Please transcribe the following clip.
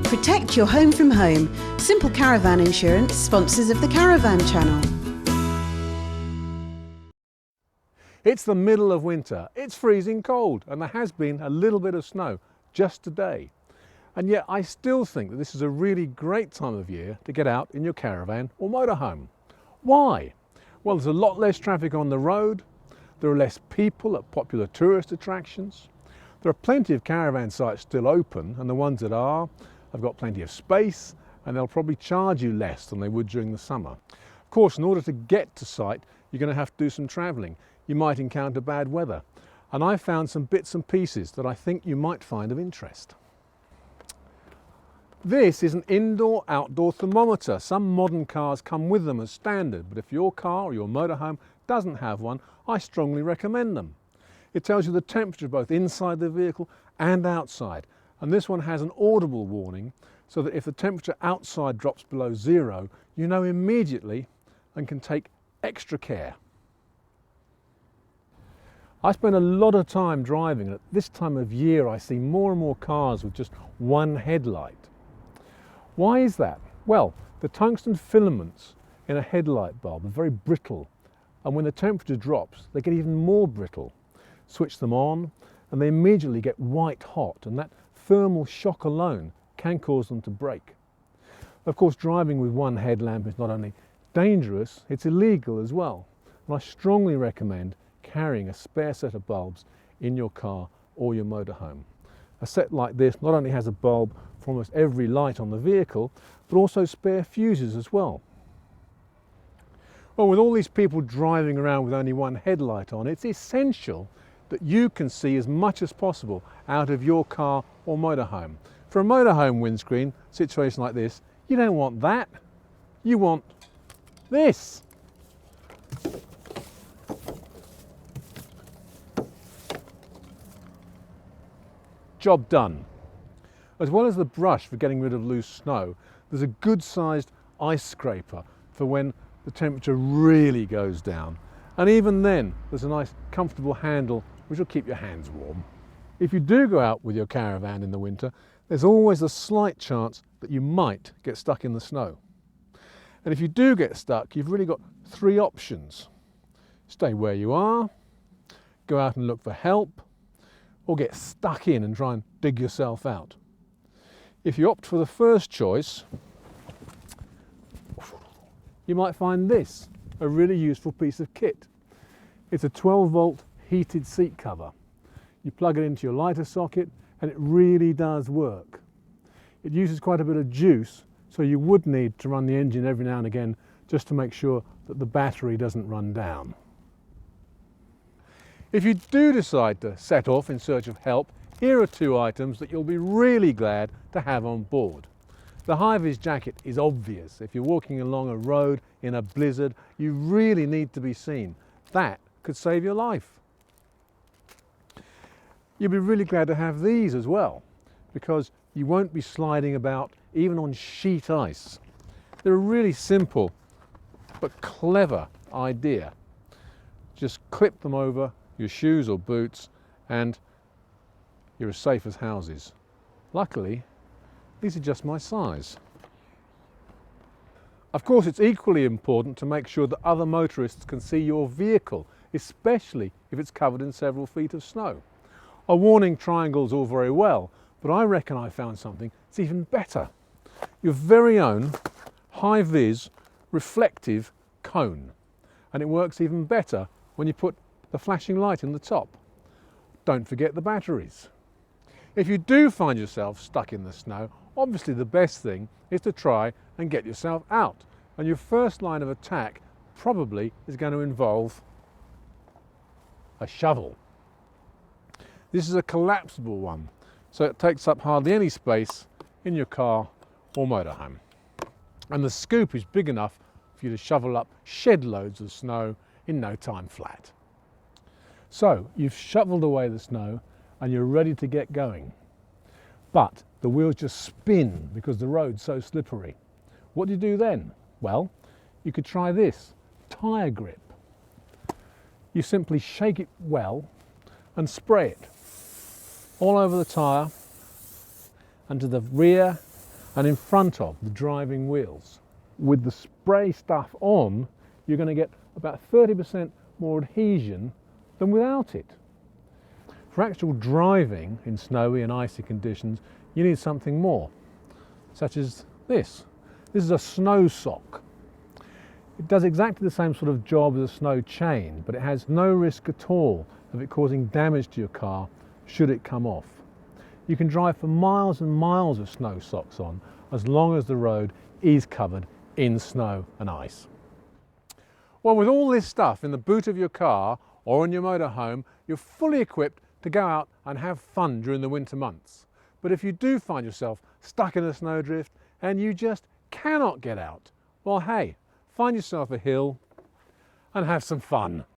Protect your home from home. Simple Caravan Insurance, sponsors of the Caravan Channel. It's the middle of winter, it's freezing cold, and there has been a little bit of snow just today. And yet I still think that this is a really great time of year to get out in your caravan or motorhome. Why? Well, there's a lot less traffic on the road, there are less people at popular tourist attractions, there are plenty of caravan sites still open, and the ones that are have got plenty of space, and they'll probably charge you less than they would during the summer. Of course, in order to get to site, you're going to have to do some travelling. You might encounter bad weather, and I found some bits and pieces that I think you might find of interest. This is an indoor-outdoor thermometer. Some modern cars come with them as standard, but if your car or your motorhome doesn't have one, I strongly recommend them. It tells you the temperature both inside the vehicle and outside, and this one has an audible warning so that if the temperature outside drops below zero, you know immediately and can take extra care. I spend a lot of time driving, and at this time of year I see more and more cars with just one headlight. Why is that? Well, the tungsten filaments in a headlight bulb are very brittle, and when the temperature drops they get even more brittle. Switch them on and they immediately get white hot, and that thermal shock alone can cause them to break. Of course, driving with one headlamp is not only dangerous, it's illegal as well, and I strongly recommend carrying a spare set of bulbs in your car or your motorhome. A set like this not only has a bulb for almost every light on the vehicle, but also spare fuses as well. Well, with all these people driving around with only one headlight on, it's essential that you can see as much as possible out of your car or motorhome. For a motorhome windscreen situation like this, you don't want that, you want this. Job done. As well as the brush for getting rid of loose snow, there's a good sized ice scraper for when the temperature really goes down. And even then, there's a nice comfortable handle which will keep your hands warm. If you do go out with your caravan in the winter, there's always a slight chance that you might get stuck in the snow. And if you do get stuck, you've really got three options. Stay where you are, go out and look for help, or get stuck in and try and dig yourself out. If you opt for the first choice, you might find this a really useful piece of kit. It's a 12-volt heated seat cover. You plug it into your lighter socket and it really does work. It uses quite a bit of juice, so you would need to run the engine every now and again just to make sure that the battery doesn't run down. If you do decide to set off in search of help, here are two items that you'll be really glad to have on board. The high-vis jacket is obvious. If you're walking along a road in a blizzard, you really need to be seen. That could save your life. You'll be really glad to have these as well, because you won't be sliding about even on sheet ice. They're a really simple but clever idea. Just clip them over your shoes or boots and you're as safe as houses. Luckily, these are just my size. Of course, it's equally important to make sure that other motorists can see your vehicle, especially if it's covered in several feet of snow. A warning triangle is all very well, but I reckon I found something that's even better. Your very own high-vis reflective cone. And it works even better when you put the flashing light in the top. Don't forget the batteries. If you do find yourself stuck in the snow, obviously the best thing is to try and get yourself out. And your first line of attack probably is going to involve a shovel. This is a collapsible one, so it takes up hardly any space in your car or motorhome. And the scoop is big enough for you to shovel up shed loads of snow in no time flat. So you've shoveled away the snow and you're ready to get going. But the wheels just spin because the road's so slippery. What do you do then? Well, you could try this, tyre grip. You simply shake it well and spray it all over the tyre and to the rear and in front of the driving wheels. With the spray stuff on, you're going to get about 30% more adhesion than without it. For actual driving in snowy and icy conditions, you need something more, such as this. This is a snow sock. It does exactly the same sort of job as a snow chain, but it has no risk at all of it causing damage to your car should it come off. You can drive for miles and miles with snow socks on, as long as the road is covered in snow and ice. Well, with all this stuff in the boot of your car or in your motorhome, you're fully equipped to go out and have fun during the winter months. But if you do find yourself stuck in a snowdrift and you just cannot get out, well, hey, find yourself a hill and have some fun.